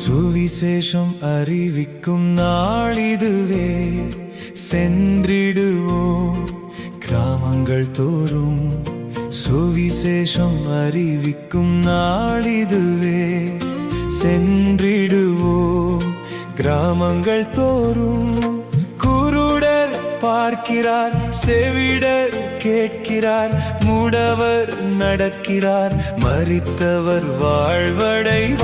சுவிசேஷம் அறிவிக்கும் நாளிதுவே, சென்றிடுவோம் கிராமங்கள் தோறும். சுவிசேஷம் அறிவிக்கும் நாளிதுவே, சென்றிடுவோம் கிராமங்கள் தோறும். குருடர் பார்க்கிறார், செவிடர் கேட்கிறார், முடவர் நடக்கிறார், மரித்தவர் வாழ்வடைவார்.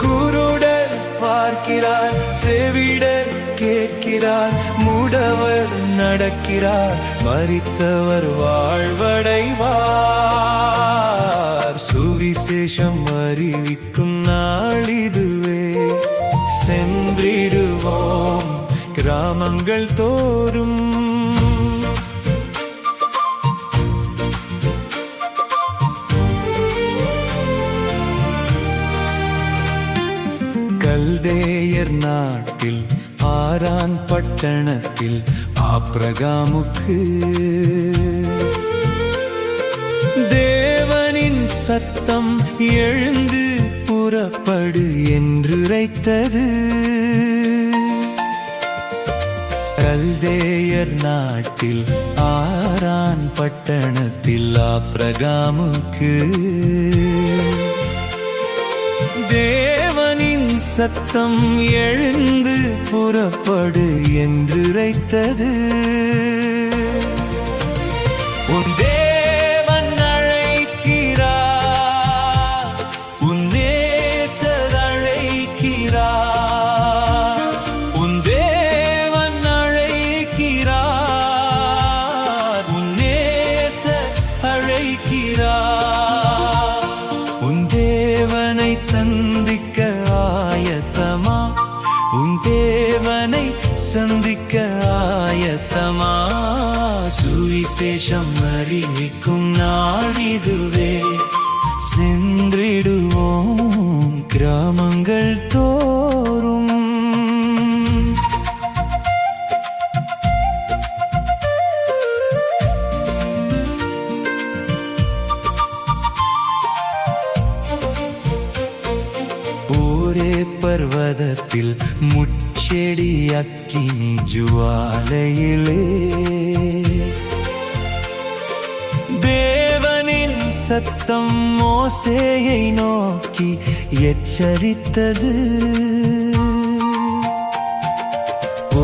குருடர் பார்க்கிறார், செவிடர் கேட்கிறார், முடவர் நடக்கிறார், மரித்தவர் வாழ்வடைவார். சுவிசேஷம் அறிவிக்கும் நாளிதுவே, சென்றிடுவோம் கிராமங்கள் தோறும். கல்தேயர் நாட்டில் ஆரான் பட்டணத்தில் ஆபிரகாமுக்கு தேவனின் சத்தம் எழுந்து புறப்படு என்று உரைத்தது. கல்தேயர் நாட்டில் ஆரான் பட்டணத்தில் ஆபிரகாமுக்கு தேவனின் சத்தம் எழுந்து புறப்படு என்று உரைத்தது. உன் தேவன் அழைக்கிறார், உன் நேசர் அழைக்கிறார். உன் தேவன் அழைக்கிறார், உன் நேசர் அழைக்கிறார். உன் தேவனை சந்திக்க ஆயத்தமா, உன் தேவனை சந்திக்க ஆயத்தமா. சுவிசேஷம் அறிவிக்கும் நாளிதுவே, சென்றிடுவோம் கிராமங்கள் தோறும். ஒரே பர்வதத்தில் முச்செடி அக்கினி ஜுவாலையிலே தேவனின் சத்தம் மோசேயை நோக்கி எச்சரித்தது.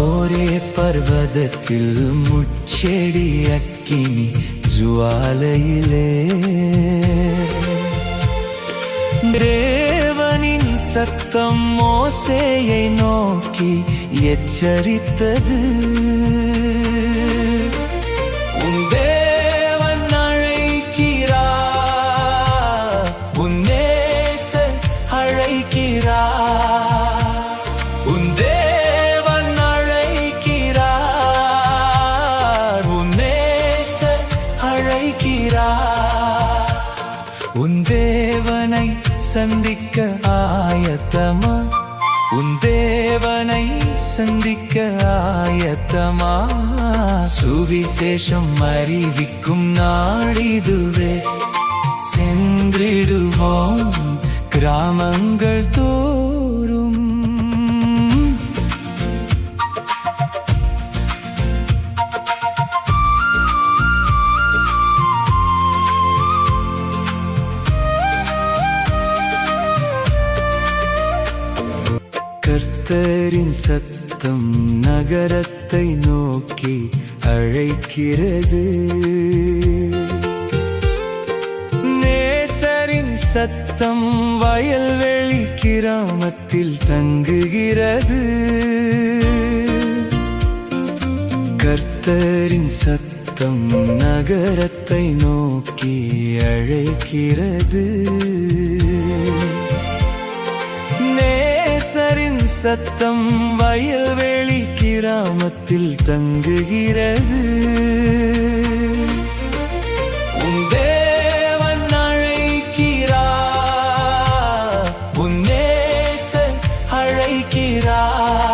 ஒரே பர்வதத்தில் முச்செடி அக்கினி ஜுவாலையிலே தேவனின் சத்தம் மோசேயை நோக்கி எச்சரித்தது. உன் தேவன் அழைக்கிறார், உன் நேசர் அழைக்கிறார். உன் தேவன் அழைக்கிறார், உன் நேசர் அழைக்கிறார். உன் தேவனை சந்திக்க ஆயத்தமா, உன் தேவனை சந்திக்க ஆயத்தமா. சுவிசேஷம் அறிவிக்கும் நாளிதுவே, சென்றிடுவோம் கிராமங்கள் தோறும். கர்த்தரின் சத்தம் நகரத்தை நோக்கி அழைக்கிறது. நேசரின் சத்தம் வயல்வெளி கிராமத்தில் தங்குகிறது. கர்த்தரின் சத்தம் நகரத்தை நோக்கி அழைக்கிறது. நேசரின் சத்தம் வயல்வெளி கிராமத்தில் தங்குகிறது. உன் தேவன் அழைக்கிறார், உன் நேசர் அழைக்கிறார்.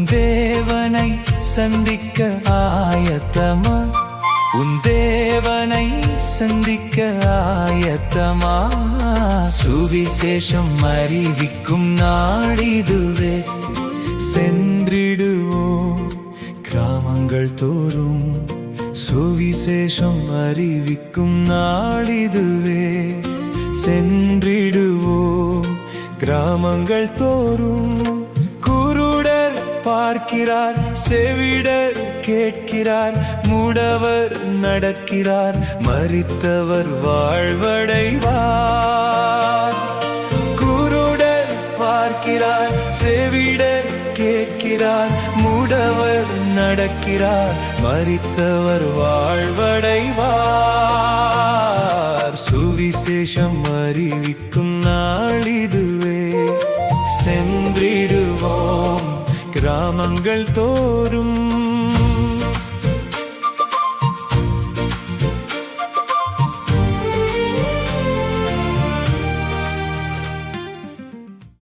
தேவனை சந்திக்க ஆயத்தமா? உன் தேவனை சந்திக்க ஆயத்தமா? சுவிசேஷம் அறிவிக்கும் நாடிதுவே. சென்றிடுவோம் கிராமங்கள் தோறும், சுவிசேஷம் அறிவிக்கும் நாளிதுவே. சென்றிடுவோம் கிராமங்கள் தோறும். குருடர் பார்க்கிறார், செவிடர் கேட்கிறார், முடவர் நடக்கிறார், மரித்தவர் வாழ்வடைவார். குருடர் பார்க்கிறார், செவிடர் கேட்கிறார், முடவர் நடக்கிறார், மரித்தவர் வாழ்வடைவார். சுவிசேஷம் அறிவிக்கும் நாளிதுவே. சென்றிடுவோம் கிராமங்கள் தோறும்.